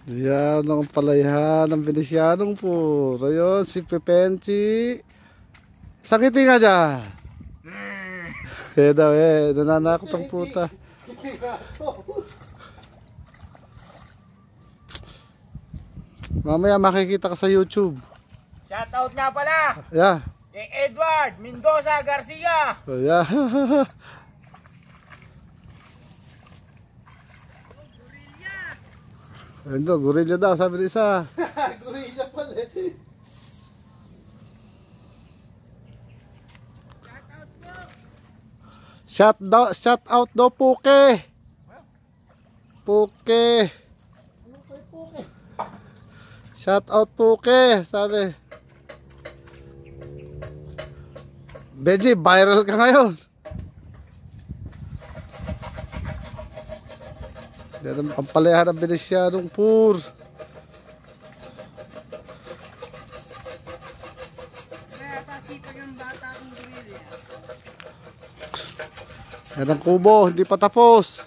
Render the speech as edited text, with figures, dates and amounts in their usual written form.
Yan ang palayahan ng Venesianong Pur. Ayun, si Pepenchi. Sakiti nga dyan. Kaya daw nananakot ang puta. Mamaya makikita ka sa YouTube. Shoutout nga pala Yeah. kay Edward Mendoza Garcia. Yeah. Ayun daw, gorilla daw, sabi ng isa. Gorilla pala. Shout out daw, Puke. Puke. Shout out, Puke, sabi. Benji, viral ka ngayon. Yan ang palayahan ng Venesianong Pur. Yan ang kubo, hindi pa tapos.